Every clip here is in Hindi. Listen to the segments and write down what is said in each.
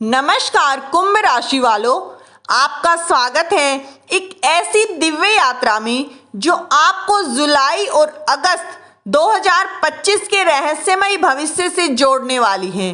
नमस्कार कुंभ राशि वालों, आपका स्वागत है एक ऐसी दिव्य यात्रा में जो आपको जुलाई और अगस्त 2025 के रहस्यमयी भविष्य से जोड़ने वाली है।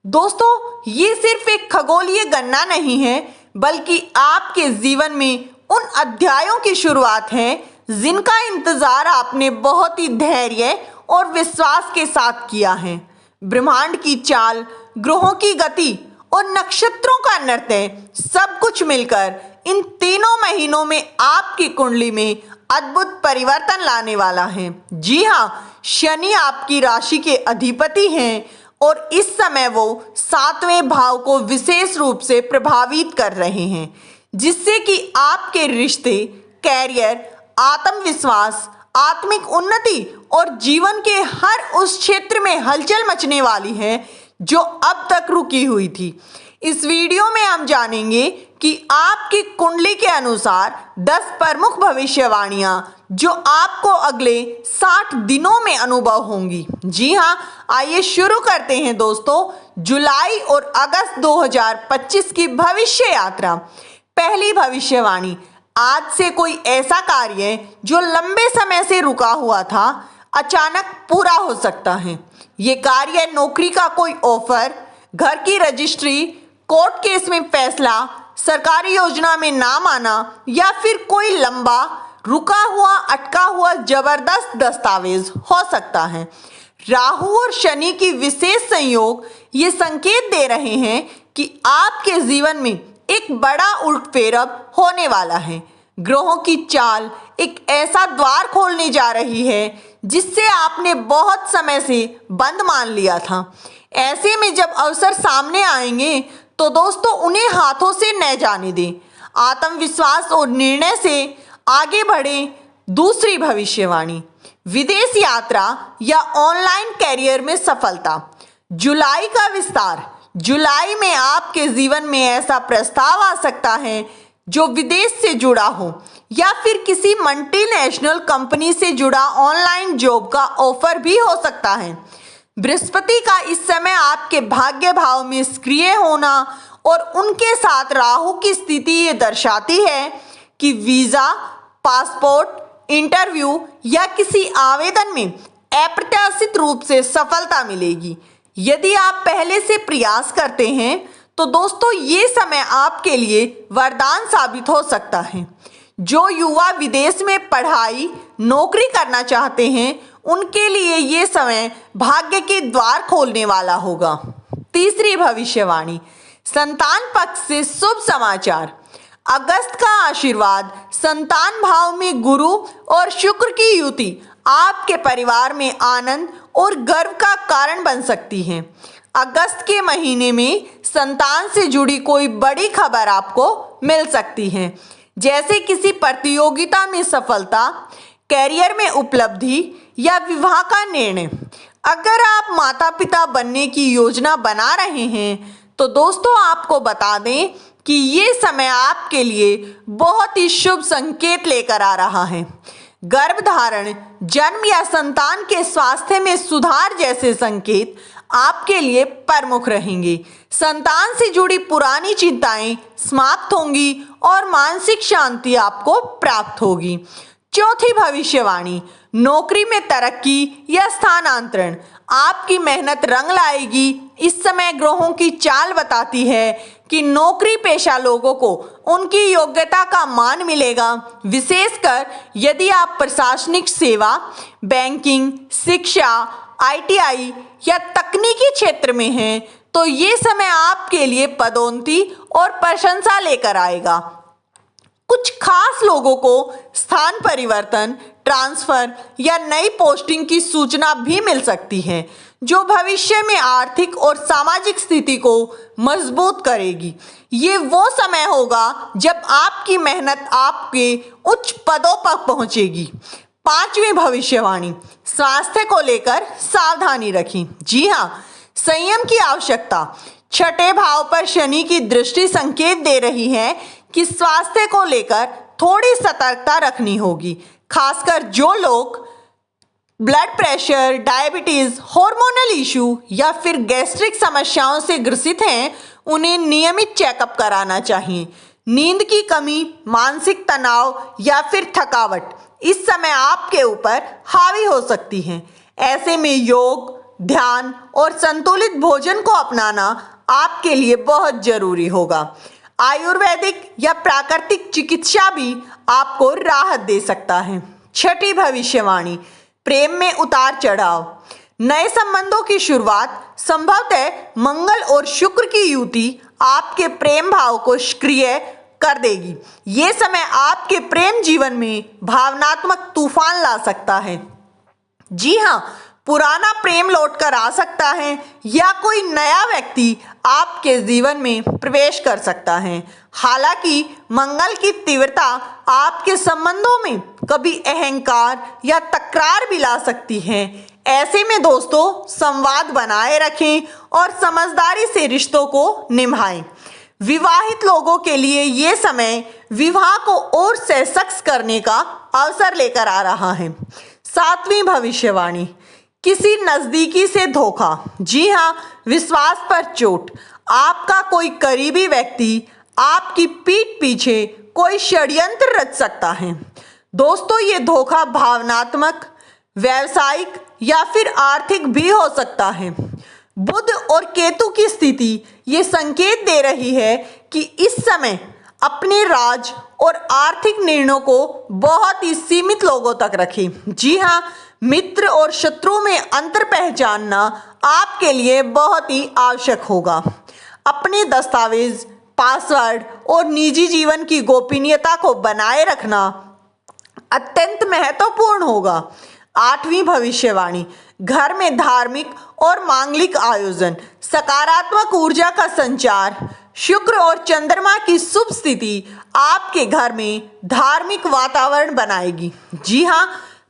दोस्तों, ये सिर्फ एक खगोलीय गणना नहीं है, बल्कि आपके जीवन में उन अध्यायों की शुरुआत है जिनका इंतजार आपने बहुत ही धैर्य और विश्वास के साथ किया है। ब्रह्मांड की चाल, ग्रहों की गति और नक्षत्रों का नृत्य सब कुछ मिलकर इन तीनों महीनों में आपकी कुंडली में अद्भुत परिवर्तन लाने वाला है। जी हाँ, शनि आपकी राशि के अधिपति हैं और इस समय वो 7वें भाव को विशेष रूप से प्रभावित कर रहे हैं, जिससे कि आपके रिश्ते, कैरियर, आत्मविश्वास, आत्मिक उन्नति और जीवन के हर उस क्षेत्र में हलचल मचने वाली है जो अब तक रुकी हुई थी। इस वीडियो में हम जानेंगे कि आपकी कुंडली के अनुसार 10 प्रमुख भविष्यवाणियां जो आपको अगले 60 दिनों में अनुभव होंगी। जी हाँ, आइए शुरू करते हैं दोस्तों जुलाई और अगस्त 2025 की भविष्य यात्रा। पहली भविष्यवाणी, आज से कोई ऐसा कार्य जो लंबे समय से रुका हुआ था अचानक पूरा हो सकता है। ये कार्य नौकरी का कोई ऑफर, घर की रजिस्ट्री, कोर्ट केस में फैसला, सरकारी योजना में नाम आना या फिर कोई लंबा रुका हुआ अटका हुआ जबरदस्त दस्तावेज हो सकता है। राहु और शनि की विशेष संयोग ये संकेत दे रहे हैं कि आपके जीवन में एक बड़ा उलटफेर होने वाला है। ग्रहों की चाल एक ऐसा द्वार खोलने जा रही है जिससे आपने बहुत समय से बंद मान लिया था। ऐसे में जब अवसर सामने आएंगे तो दोस्तों उन्हें हाथों से न जाने दें। आत्मविश्वास और निर्णय से आगे बढ़ें। दूसरी भविष्यवाणी, विदेश यात्रा या ऑनलाइन कैरियर में सफलता। जुलाई का विस्तार, जुलाई में आपके जीवन में ऐसा प्रस्ताव आ सकता है जो विदेश से जुड़ा हो या फिर किसी मल्टीनेशनल कंपनी से जुड़ा ऑनलाइन जॉब का ऑफर भी हो सकता है। बृहस्पति का इस समय आपके भाग्य भाव में सक्रिय होना और उनके साथ राहु की स्थिति ये दर्शाती है कि वीजा, पासपोर्ट, इंटरव्यू या किसी आवेदन में अप्रत्याशित रूप से सफलता मिलेगी। यदि आप पहले से प्रयास करते हैं तो दोस्तों ये समय आपके लिए वरदान साबित हो सकता है। जो युवा विदेश में पढ़ाई, नौकरी करना चाहते हैं उनके लिए ये समय भाग्य के द्वार खोलने वाला होगा। तीसरी भविष्यवाणी, संतान पक्ष से शुभ समाचार। अगस्त का आशीर्वाद, संतान भाव में गुरु और शुक्र की युति आपके परिवार में आनंद और गर्व का कारण बन सकती है। अगस्त के महीने में संतान से जुड़ी कोई बड़ी खबर आपको मिल सकती है, जैसे किसी प्रतियोगिता में सफलता, कैरियर में उपलब्धि या विवाह का निर्णय। अगर आप माता पिता बनने की योजना बना रहे हैं तो दोस्तों आपको बता दें कि ये समय आपके लिए बहुत ही शुभ संकेत लेकर आ रहा है। गर्भधारण, जन्म या संतान के स्वास्थ्य में सुधार जैसे संकेत आपके लिए प्रमुख रहेंगे। संतान से जुड़ी पुरानी चिंताएं समाप्त होंगी और मानसिक शांति आपको प्राप्त होगी। चौथी भविष्यवाणी, नौकरी में तरक्की या स्थानांतरण। आपकी मेहनत रंग लाएगी। इस समय ग्रहों की चाल बताती है कि नौकरी पेशा लोगों को उनकी योग्यता का मान मिलेगा। विशेषकर यदि आप प्रशासनिक सेवा, बैंकिंग, शिक्षा, ITI या तकनीकी क्षेत्र में हैं तो ये समय आपके लिए पदोन्नति और प्रशंसा लेकर आएगा। कुछ खास लोगों को स्थान परिवर्तन, ट्रांसफर या नई पोस्टिंग की सूचना भी मिल सकती है जो भविष्य में आर्थिक और सामाजिक स्थिति को मजबूत करेगी। ये वो समय होगा जब आपकी मेहनत आपके उच्च पदों पर पहुंचेगी। पांचवी भविष्यवाणी, स्वास्थ्य को लेकर सावधानी रखें। जी हाँ, संयम की आवश्यकता। छठे भाव पर शनि की दृष्टि संकेत दे रही है कि स्वास्थ्य को लेकर थोड़ी सतर्कता रखनी होगी। खासकर जो लोग blood pressure, diabetes, hormonal issue या फिर गैस्ट्रिक समस्याओं से ग्रसित हैं उन्हें नियमित चेकअप कराना चाहिए। नींद की कमी, मानसिक तनाव या फिर थकावट इस समय आपके ऊपर हावी हो सकती है। ऐसे में योग, ध्यान और संतुलित भोजन को अपनाना आपके लिए बहुत जरूरी होगा। आयुर्वेदिक या प्राकृतिक चिकित्सा भी आपको राहत दे सकता है। छठी भविष्यवाणी, प्रेम में उतार चढ़ाव। नए संबंधों की शुरुआत, संभवतः मंगल और शुक्र की युति आपके प्रेम भाव को सक्रिय कर देगी। ये समय आपके प्रेम जीवन में भावनात्मक तूफान ला सकता है। जी हाँ, पुराना प्रेम लौटकर आ सकता है या कोई नया व्यक्ति आपके जीवन में प्रवेश कर सकता है। हालांकि मंगल की तीव्रता आपके संबंधों में कभी अहंकार या तकरार भी ला सकती है। ऐसे में दोस्तों, संवाद बनाए रखें और समझदारी से रिश्तों को निभाएं। विवाहित लोगों के लिए ये समय विवाह को और सशक्त करने का अवसर लेकर आ रहा है। सातवीं भविष्यवाणी, किसी नजदीकी से धोखा। जी हाँ, विश्वास पर चोट। आपका कोई करीबी व्यक्ति आपकी पीठ पीछे कोई षड्यंत्र रच सकता है। दोस्तों, ये धोखा भावनात्मक, व्यावसायिक या फिर आर्थिक भी हो सकता है। बुध और केतु की स्थिति ये संकेत दे रही है कि इस समय अपने राज और आर्थिक निर्णयों को बहुत ही सीमित लोगों तक रखें। जी हाँ, मित्र और शत्रु में अंतर पहचानना आपके लिए बहुत ही आवश्यक होगा। अपने दस्तावेज, पासवर्ड और निजी जीवन की गोपनीयता को बनाए रखना अत्यंत महत्वपूर्ण होगा। आठवीं भविष्यवाणी, घर में धार्मिक और मांगलिक आयोजन। सकारात्मक ऊर्जा का संचार। शुक्र और चंद्रमा की शुभ स्थिति आपके घर में धार्मिक वातावरण बनाएगी। जी हाँ,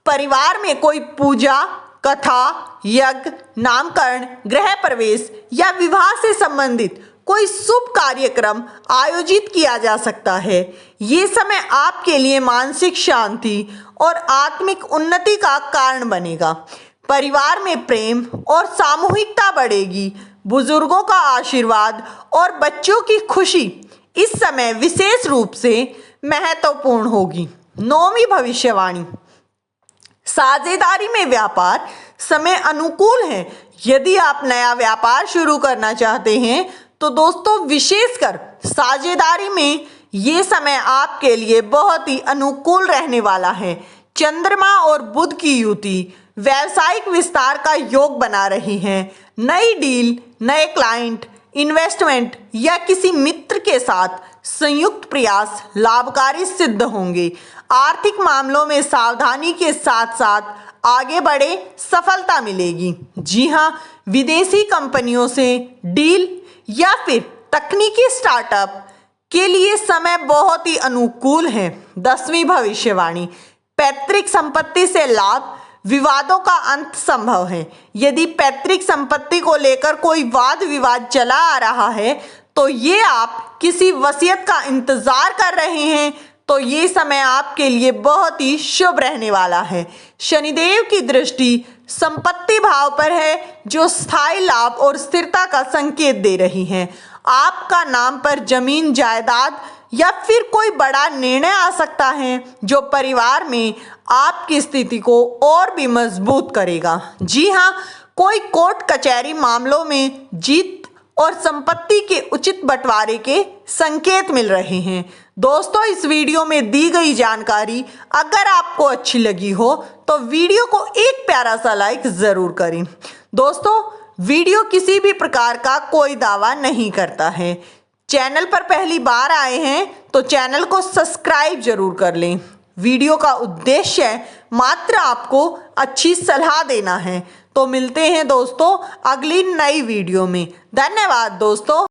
परिवार में कोई पूजा, कथा, यज्ञ, नामकरण, गृह प्रवेश या विवाह से संबंधित कोई शुभ कार्यक्रम आयोजित किया जा सकता है। ये समय आपके लिए मानसिक शांति और आत्मिक उन्नति का कारण बनेगा। परिवार में प्रेम और सामूहिकता बढ़ेगी। बुजुर्गों का आशीर्वाद और बच्चों की खुशी इस समय विशेष रूप से महत्वपूर्ण होगी। नौवीं भविष्यवाणी, साझेदारी में व्यापार। समय अनुकूल है। यदि आप नया व्यापार शुरू करना चाहते हैं तो दोस्तों, विशेषकर साझेदारी में ये समय आपके लिए बहुत ही अनुकूल रहने वाला है। चंद्रमा और बुध की युति व्यावसायिक विस्तार का योग बना रही है। नई डील, नए क्लाइंट, इन्वेस्टमेंट या किसी मित्र के साथ संयुक्त प्रयास लाभकारी सिद्ध होंगे। आर्थिक मामलों में सावधानी के साथ साथ आगे बढ़े, सफलता मिलेगी। जी हाँ, विदेशी कंपनियों से डील या फिर तकनीकी स्टार्टअप के लिए समय बहुत ही अनुकूल है। 10वीं भविष्यवाणी, पैतृक संपत्ति से लाभ, विवादों का अंत संभव है। यदि पैतृक संपत्ति को लेकर कोई वाद विवाद चला आ रहा है तो ये आप किसी वसीयत का इंतजार कर रहे हैं तो ये समय आपके लिए बहुत ही शुभ रहने वाला है। शनिदेव की दृष्टि संपत्ति भाव पर है जो स्थायी लाभ और स्थिरता का संकेत दे रही है। आपका नाम पर जमीन, जायदाद या फिर कोई बड़ा निर्णय आ सकता है जो परिवार में आपकी स्थिति को और भी मजबूत करेगा। जी हाँ, कोई कोर्ट कचहरी मामलों में जीत और संपत्ति के उचित बंटवारे के संकेत मिल रहे हैं। दोस्तों, इस वीडियो में दी गई जानकारी अगर आपको अच्छी लगी हो तो वीडियो को एक प्यारा सा लाइक जरूर करें। दोस्तों, वीडियो किसी भी प्रकार का कोई दावा नहीं करता है। चैनल पर पहली बार आए हैं तो चैनल को सब्सक्राइब जरूर कर लें। वीडियो का उद्देश्य मात्र आपको अच्छी सलाह देना है। तो मिलते हैं दोस्तों अगली नई वीडियो में। धन्यवाद दोस्तों।